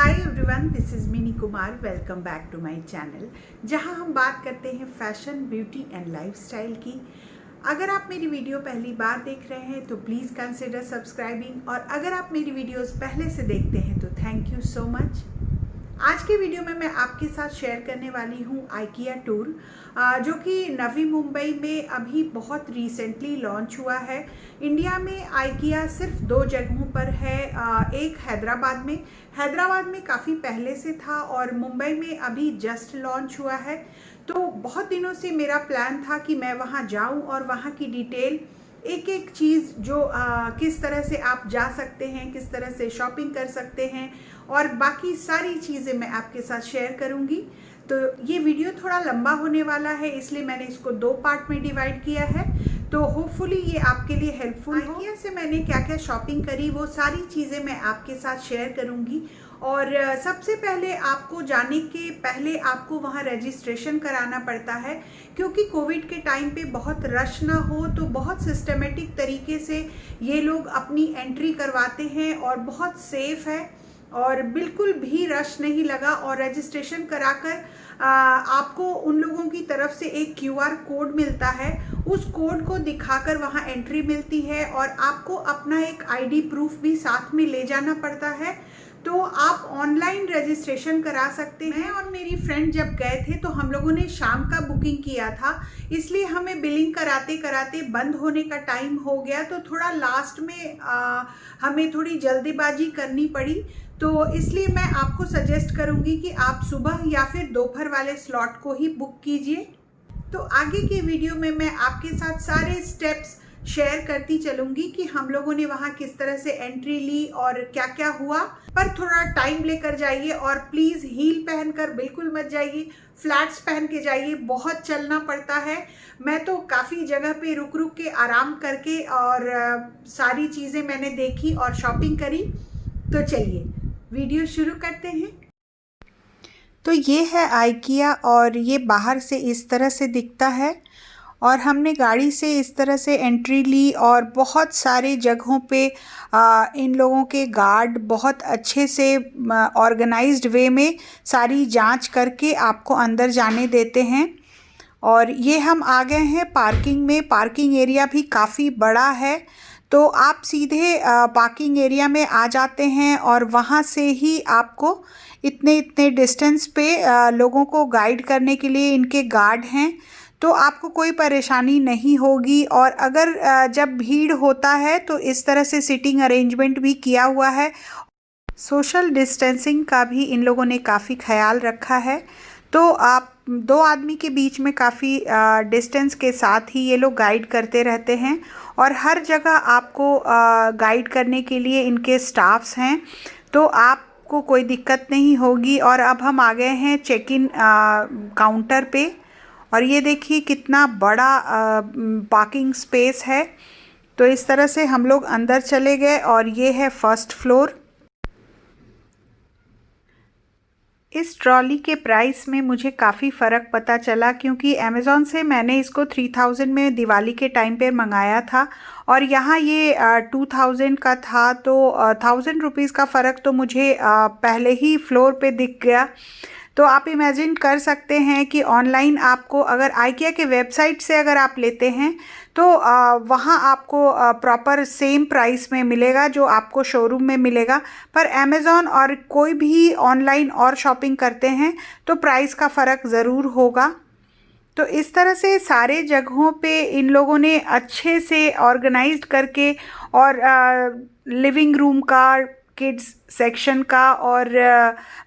Hi everyone, this is Mini Kumar. Welcome back to my channel, जहां हम बात करते हैं फैशन, ब्यूटी एंड लाइफस्टाइल की। अगर आप मेरी वीडियो पहली बार देख रहे हैं तो प्लीज़ कंसिडर सब्सक्राइबिंग, और अगर आप मेरी वीडियोस पहले से देखते हैं तो थैंक यू सो मच। आज की वीडियो में मैं आपके साथ शेयर करने वाली हूँ आइकिया टूर, जो कि नवी मुंबई में अभी बहुत रिसेंटली लॉन्च हुआ है। इंडिया में आइकिया सिर्फ 2 जगहों पर है, एक हैदराबाद में काफ़ी पहले से था और मुंबई में अभी जस्ट लॉन्च हुआ है। तो बहुत दिनों से मेरा प्लान था कि मैं वहाँ जाऊँ और वहाँ की डिटेल, एक एक चीज़ जो किस तरह से आप जा सकते हैं, किस तरह से शॉपिंग कर सकते हैं और बाकी सारी चीज़ें मैं आपके साथ शेयर करूंगी। तो ये वीडियो थोड़ा लंबा होने वाला है, इसलिए मैंने इसको 2 पार्ट में डिवाइड किया है। तो होपफुली ये आपके लिए हेल्पफुल हो। आइकिया से मैंने क्या क्या शॉपिंग करी वो सारी चीज़ें मैं आपके साथ शेयर करूंगी। और सबसे पहले आपको जाने के पहले आपको वहाँ रजिस्ट्रेशन कराना पड़ता है, क्योंकि कोविड के टाइम पे बहुत रश ना हो तो बहुत सिस्टमेटिक तरीके से ये लोग अपनी एंट्री करवाते हैं और बहुत सेफ है और बिल्कुल भी रश नहीं लगा। और रजिस्ट्रेशन कराकर आपको उन लोगों की तरफ से एक QR कोड मिलता है, उस कोड को दिखाकर वहाँ एंट्री मिलती है और आपको अपना एक ID प्रूफ भी साथ में ले जाना पड़ता है। तो आप ऑनलाइन रजिस्ट्रेशन करा सकते हैं। और मेरी फ्रेंड जब गए थे तो हम लोगों ने शाम का बुकिंग किया था, इसलिए हमें बिलिंग कराते कराते बंद होने का टाइम हो गया, तो थोड़ा लास्ट में हमें थोड़ी जल्दीबाजी करनी पड़ी। तो इसलिए मैं आपको सजेस्ट करूंगी कि आप सुबह या फिर दोपहर वाले स्लॉट को ही बुक कीजिए। तो आगे के वीडियो में मैं आपके साथ सारे स्टेप्स शेयर करती चलूंगी कि हम लोगों ने वहाँ किस तरह से एंट्री ली और क्या क्या हुआ। पर थोड़ा टाइम लेकर जाइए और प्लीज़ हील पहनकर बिल्कुल मत जाइए, फ्लैट्स पहन के जाइए, बहुत चलना पड़ता है। मैं तो काफ़ी जगह पे रुक रुक के आराम करके और सारी चीज़ें मैंने देखी और शॉपिंग करी। तो चलिए वीडियो शुरू करते हैं। तो ये है आइकिया और ये बाहर से इस तरह से दिखता है और हमने गाड़ी से इस तरह से एंट्री ली और बहुत सारे जगहों पे इन लोगों के गार्ड बहुत अच्छे से ऑर्गेनाइज्ड वे में सारी जांच करके आपको अंदर जाने देते हैं। और ये हम आ गए हैं पार्किंग में। पार्किंग एरिया भी काफ़ी बड़ा है, तो आप सीधे पार्किंग एरिया में आ जाते हैं और वहाँ से ही आपको इतने इतने डिस्टेंस पे लोगों को गाइड करने के लिए इनके गार्ड हैं, तो आपको कोई परेशानी नहीं होगी। और अगर जब भीड़ होता है तो इस तरह से सिटिंग अरेंजमेंट भी किया हुआ है। सोशल डिस्टेंसिंग का भी इन लोगों ने काफ़ी ख्याल रखा है, तो आप 2 आदमी के बीच में काफ़ी डिस्टेंस के साथ ही ये लोग गाइड करते रहते हैं। और हर जगह आपको गाइड करने के लिए इनके स्टाफ्स हैं, तो आपको कोई दिक्कत नहीं होगी। और अब हम आ गए हैं चेक इन काउंटर पे, और ये देखिए कितना बड़ा पार्किंग स्पेस है। तो इस तरह से हम लोग अंदर चले गए और ये है फर्स्ट फ्लोर। इस ट्रॉली के प्राइस में मुझे काफ़ी फ़र्क पता चला, क्योंकि अमेज़ॉन से मैंने इसको 3000 में दिवाली के टाइम पे मंगाया था और यहाँ ये 2000 का था। तो 1000 रुपीज़ का फ़र्क तो मुझे पहले ही फ्लोर पे दिख गया। तो आप इमेजिन कर सकते हैं कि ऑनलाइन आपको अगर आइकिया के वेबसाइट से अगर आप लेते हैं तो वहाँ आपको प्रॉपर सेम प्राइस में मिलेगा जो आपको शोरूम में मिलेगा। पर अमेज़ॉन और कोई भी ऑनलाइन और शॉपिंग करते हैं तो प्राइस का फ़र्क ज़रूर होगा। तो इस तरह से सारे जगहों पे इन लोगों ने अच्छे से ऑर्गेनाइज्ड करके और लिविंग रूम का, किड्स सेक्शन का और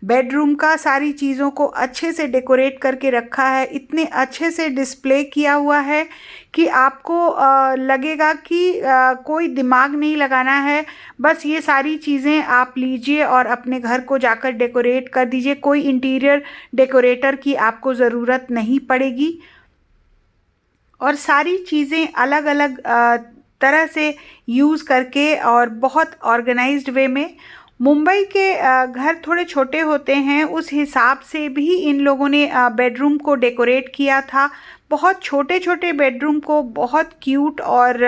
बेडरूम का सारी चीज़ों को अच्छे से डेकोरेट करके रखा है। इतने अच्छे से डिस्प्ले किया हुआ है कि आपको लगेगा कि कोई दिमाग नहीं लगाना है, बस ये सारी चीज़ें आप लीजिए और अपने घर को जाकर डेकोरेट कर दीजिए। कोई इंटीरियर डेकोरेटर की आपको ज़रूरत नहीं पड़ेगी और सारी चीज़ें अलग अलग तरह से यूज़ करके और बहुत ऑर्गेनाइज्ड वे में। मुंबई के घर थोड़े छोटे होते हैं, उस हिसाब से भी इन लोगों ने बेडरूम को डेकोरेट किया था। बहुत छोटे छोटे बेडरूम को बहुत क्यूट और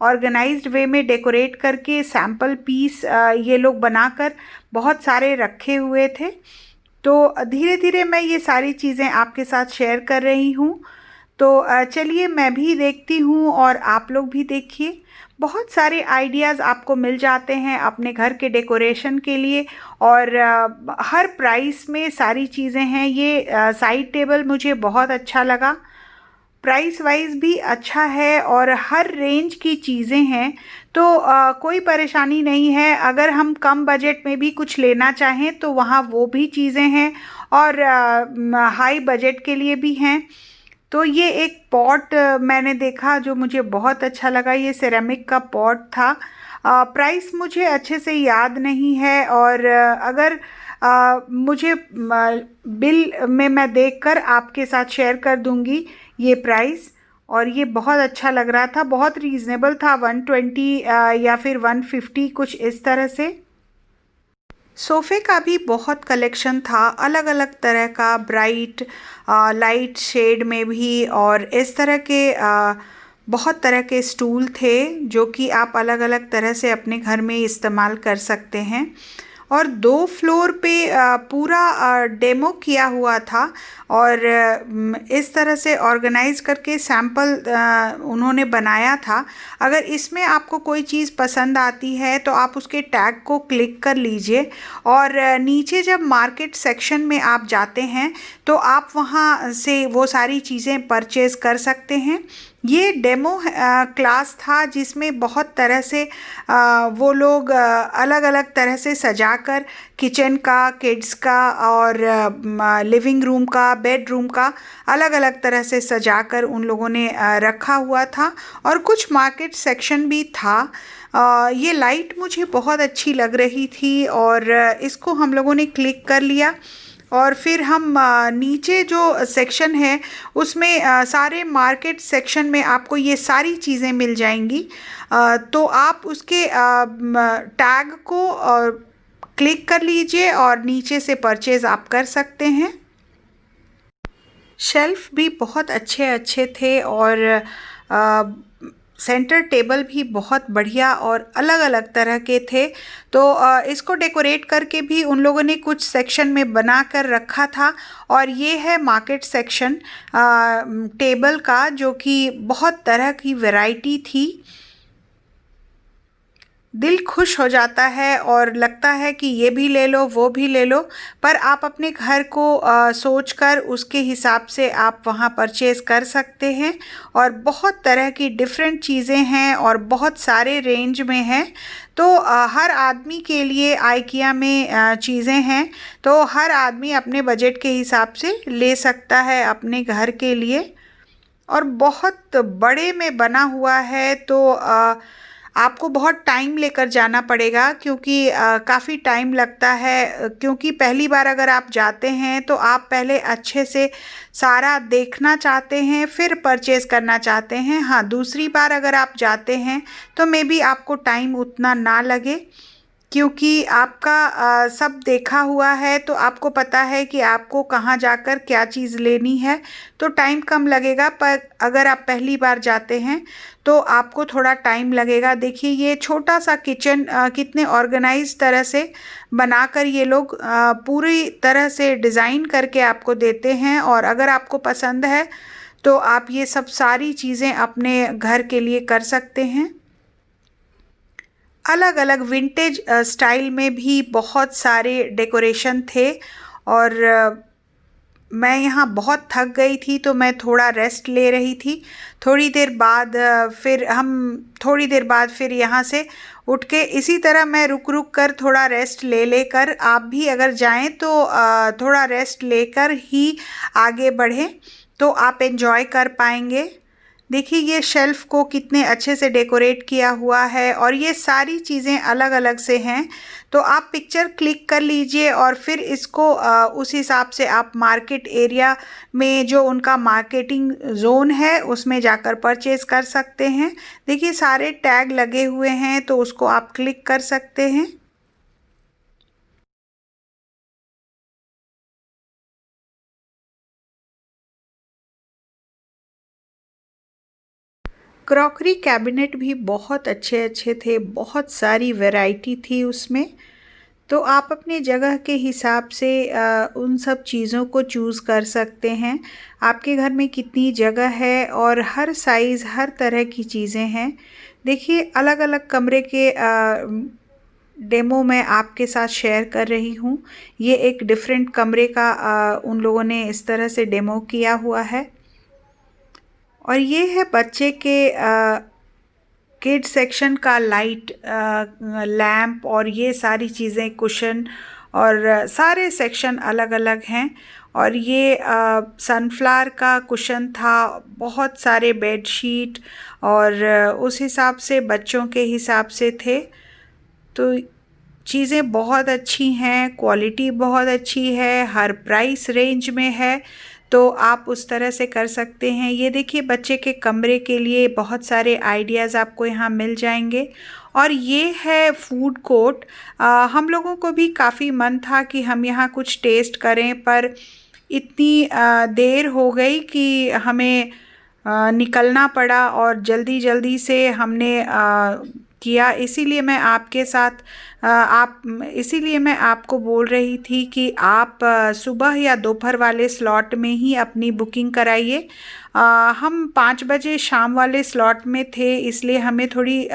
ऑर्गेनाइज्ड वे में डेकोरेट करके सैम्पल पीस ये लोग बनाकर बहुत सारे रखे हुए थे। तो धीरे धीरे मैं ये सारी चीज़ें आपके साथ शेयर कर रही हूँ। तो चलिए मैं भी देखती हूँ और आप लोग भी देखिए। बहुत सारे आइडियाज़ आपको मिल जाते हैं अपने घर के डेकोरेशन के लिए, और हर प्राइस में सारी चीज़ें हैं। ये साइड टेबल मुझे बहुत अच्छा लगा, प्राइस वाइज भी अच्छा है और हर रेंज की चीज़ें हैं। तो कोई परेशानी नहीं है। अगर हम कम बजट में भी कुछ लेना चाहें तो वहाँ वो भी चीज़ें हैं, और हाई बजट के लिए भी हैं। तो ये एक पॉट मैंने देखा जो मुझे बहुत अच्छा लगा। ये सिरेमिक का पॉट था। प्राइस मुझे अच्छे से याद नहीं है, और अगर मुझे बिल में मैं देखकर आपके साथ शेयर कर दूंगी ये प्राइस। और ये बहुत अच्छा लग रहा था, बहुत रीज़नेबल था, 120 या फिर 150 कुछ इस तरह से। सोफ़े का भी बहुत कलेक्शन था, अलग अलग तरह का, ब्राइट लाइट शेड में भी, और इस तरह के बहुत तरह के स्टूल थे जो कि आप अलग अलग तरह से अपने घर में इस्तेमाल कर सकते हैं। और 2 फ्लोर पे पूरा डेमो किया हुआ था, और इस तरह से ऑर्गेनाइज करके सैंपल उन्होंने बनाया था। अगर इसमें आपको कोई चीज़ पसंद आती है तो आप उसके टैग को क्लिक कर लीजिए, और नीचे जब मार्केट सेक्शन में आप जाते हैं तो आप वहाँ से वो सारी चीज़ें परचेज़ कर सकते हैं। ये डेमो क्लास था जिसमें बहुत तरह से वो लोग अलग अलग तरह से सजाकर किचन का, किड्स का, और लिविंग रूम का, बेडरूम का अलग अलग तरह से सजाकर उन लोगों ने रखा हुआ था। और कुछ मार्केट सेक्शन भी था। ये लाइट मुझे बहुत अच्छी लग रही थी, और इसको हम लोगों ने क्लिक कर लिया। और फिर हम नीचे जो सेक्शन है उसमें सारे मार्केट सेक्शन में आपको ये सारी चीज़ें मिल जाएंगी। तो आप उसके टैग को क्लिक कर लीजिए और नीचे से परचेज़ आप कर सकते हैं। शेल्फ भी बहुत अच्छे अच्छे थे, और सेंटर टेबल भी बहुत बढ़िया और अलग अलग तरह के थे। तो इसको डेकोरेट करके भी उन लोगों ने कुछ सेक्शन में बना कर रखा था। और ये है मार्केट सेक्शन टेबल का, जो कि बहुत तरह की वैरायटी थी। दिल खुश हो जाता है और लगता है कि ये भी ले लो, वो भी ले लो, पर आप अपने घर को सोचकर उसके हिसाब से आप वहाँ परचेज़ कर सकते हैं। और बहुत तरह की डिफरेंट चीज़ें हैं और बहुत सारे रेंज में हैं। तो हर आदमी के लिए आइकिया में चीज़ें हैं, तो हर आदमी अपने बजट के हिसाब से ले सकता है अपने घर के लिए। और बहुत बड़े में बना हुआ है, तो आपको बहुत टाइम लेकर जाना पड़ेगा, क्योंकि काफ़ी टाइम लगता है। क्योंकि पहली बार अगर आप जाते हैं तो आप पहले अच्छे से सारा देखना चाहते हैं, फिर परचेज़ करना चाहते हैं। हाँ, दूसरी बार अगर आप जाते हैं तो मे बी आपको टाइम उतना ना लगे, क्योंकि आपका सब देखा हुआ है, तो आपको पता है कि आपको कहाँ जाकर क्या चीज़ लेनी है, तो टाइम कम लगेगा। पर अगर आप पहली बार जाते हैं तो आपको थोड़ा टाइम लगेगा। देखिए ये छोटा सा किचन कितने ऑर्गेनाइज तरह से बनाकर ये लोग पूरी तरह से डिज़ाइन करके आपको देते हैं। और अगर आपको पसंद है तो आप ये सब सारी चीज़ें अपने घर के लिए कर सकते हैं। अलग अलग विंटेज स्टाइल में भी बहुत सारे डेकोरेशन थे। और मैं यहाँ बहुत थक गई थी तो मैं थोड़ा रेस्ट ले रही थी। थोड़ी देर बाद फिर यहाँ से उठ के इसी तरह मैं रुक रुक कर थोड़ा रेस्ट ले लेकर, आप भी अगर जाएं तो थोड़ा रेस्ट लेकर ही आगे बढ़ें, तो आप एंजॉय कर पाएंगे। देखिए ये शेल्फ को कितने अच्छे से डेकोरेट किया हुआ है, और ये सारी चीज़ें अलग अलग से हैं। तो आप पिक्चर क्लिक कर लीजिए और फिर इसको उस हिसाब से आप मार्केट एरिया में जो उनका मार्केटिंग जोन है उसमें जाकर परचेज़ कर सकते हैं। देखिए सारे टैग लगे हुए हैं, तो उसको आप क्लिक कर सकते हैं। क्रॉकरी कैबिनेट भी बहुत अच्छे अच्छे थे, बहुत सारी वैरायटी थी उसमें। तो आप अपने जगह के हिसाब से उन सब चीज़ों को चूज़ कर सकते हैं। आपके घर में कितनी जगह है और हर साइज़ हर तरह की चीज़ें हैं। देखिए अलग अलग कमरे के डेमो मैं आपके साथ शेयर कर रही हूँ। ये एक डिफरेंट कमरे का उन लोगों ने इस तरह से डेमो किया हुआ है। और ये है बच्चे के किड सेक्शन का लाइट लैम्प और ये सारी चीज़ें कुशन और सारे सेक्शन अलग अलग हैं। और ये सनफ्लावर का कुशन था, बहुत सारे बेडशीट और उस हिसाब से बच्चों के हिसाब से थे। तो चीज़ें बहुत अच्छी हैं, क्वालिटी बहुत अच्छी है, हर प्राइस रेंज में है, तो आप उस तरह से कर सकते हैं। ये देखिए बच्चे के कमरे के लिए बहुत सारे आइडियाज़ आपको यहाँ मिल जाएंगे। और ये है फूड कोर्ट। हम लोगों को भी काफ़ी मन था कि हम यहाँ कुछ टेस्ट करें, पर इतनी देर हो गई कि हमें निकलना पड़ा और जल्दी जल्दी से हमने किया। इसीलिए मैं आपके साथ इसीलिए मैं आपको बोल रही थी कि आप सुबह या दोपहर वाले स्लॉट में ही अपनी बुकिंग कराइए। हम 5 बजे शाम वाले स्लॉट में थे, इसलिए हमें थोड़ी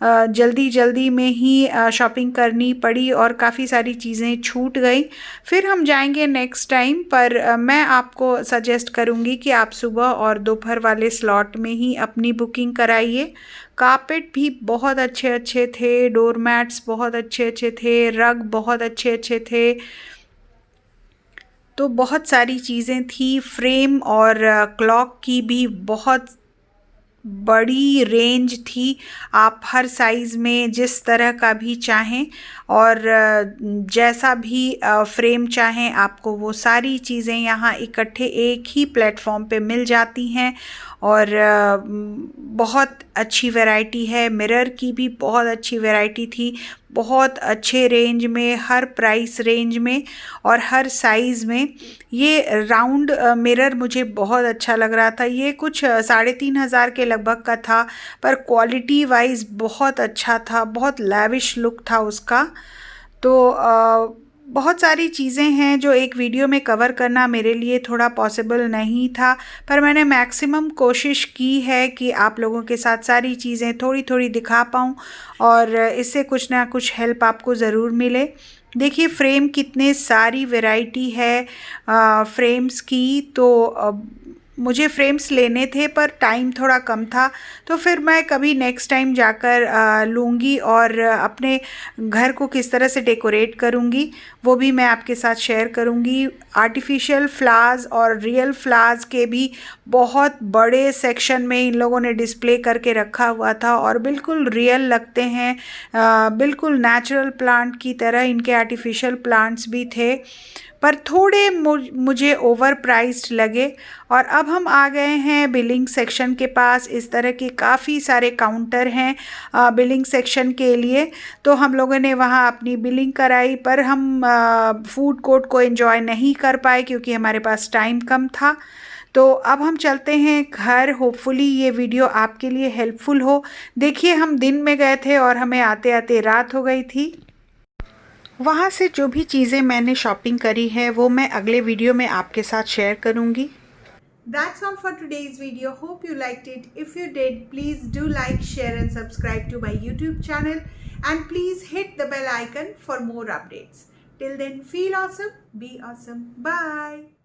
जल्दी जल्दी में ही शॉपिंग करनी पड़ी और काफ़ी सारी चीज़ें छूट गई। फिर हम जाएंगे नेक्स्ट टाइम, पर मैं आपको सजेस्ट करूँगी कि आप सुबह और दोपहर वाले स्लॉट में ही अपनी बुकिंग कराइए। कार्पेट भी बहुत अच्छे अच्छे थे, डोरमैट्स बहुत अच्छे अच्छे थे, रग बहुत अच्छे अच्छे थे। तो बहुत सारी चीज़ें थी। फ्रेम और क्लॉक की भी बहुत बड़ी रेंज थी। आप हर साइज़ में जिस तरह का भी चाहें और जैसा भी फ्रेम चाहें, आपको वो सारी चीज़ें यहाँ इकट्ठे एक ही प्लेटफॉर्म पे मिल जाती हैं। और बहुत अच्छी वैरायटी है। मिरर की भी बहुत अच्छी वैरायटी थी, बहुत अच्छे रेंज में, हर प्राइस रेंज में और हर साइज़ में। ये राउंड मिरर मुझे बहुत अच्छा लग रहा था। ये कुछ 3,500 के लगभग का था, पर क्वालिटी वाइज बहुत अच्छा था, बहुत लैविश लुक था उसका। तो बहुत सारी चीज़ें हैं जो एक वीडियो में कवर करना मेरे लिए थोड़ा पॉसिबल नहीं था, पर मैंने मैक्सिमम कोशिश की है कि आप लोगों के साथ सारी चीज़ें थोड़ी थोड़ी दिखा पाऊँ और इससे कुछ ना कुछ हेल्प आपको ज़रूर मिले। देखिए फ्रेम कितने सारी वैरायटी है फ्रेम्स की। तो मुझे फ्रेम्स लेने थे, पर टाइम थोड़ा कम था, तो फिर मैं कभी नेक्स्ट टाइम जाकर लूँगी और अपने घर को किस तरह से डेकोरेट करूँगी वो भी मैं आपके साथ शेयर करूँगी। आर्टिफिशियल फ्लावर्स और रियल फ्लावर्स के भी बहुत बड़े सेक्शन में इन लोगों ने डिस्प्ले करके रखा हुआ था और बिल्कुल रियल लगते हैं, बिल्कुल नेचुरल प्लांट की तरह इनके आर्टिफिशियल प्लांट्स भी थे, पर थोड़े मुझे ओवर प्राइस्ड लगे। और अब हम आ गए हैं बिलिंग सेक्शन के पास। इस तरह के काफ़ी सारे काउंटर हैं बिलिंग सेक्शन के लिए, तो हम लोगों ने वहाँ अपनी बिलिंग कराई, पर हम फूड कोर्ट को एंजॉय नहीं कर पाए क्योंकि हमारे पास टाइम कम था। तो अब हम चलते हैं घर। होपफुली ये वीडियो आपके लिए हेल्पफुल हो। देखिए हम दिन में गए थे और हमें आते आते रात हो गई थी। वहाँ से जो भी चीज़ें मैंने शॉपिंग करी है वो मैं अगले वीडियो में आपके साथ शेयर करूँगी। That's all for today's video. Hope you liked it. If you did, please do like, share and subscribe to my YouTube channel. And please hit the bell icon for more updates. Till then, feel awesome, be awesome. Bye.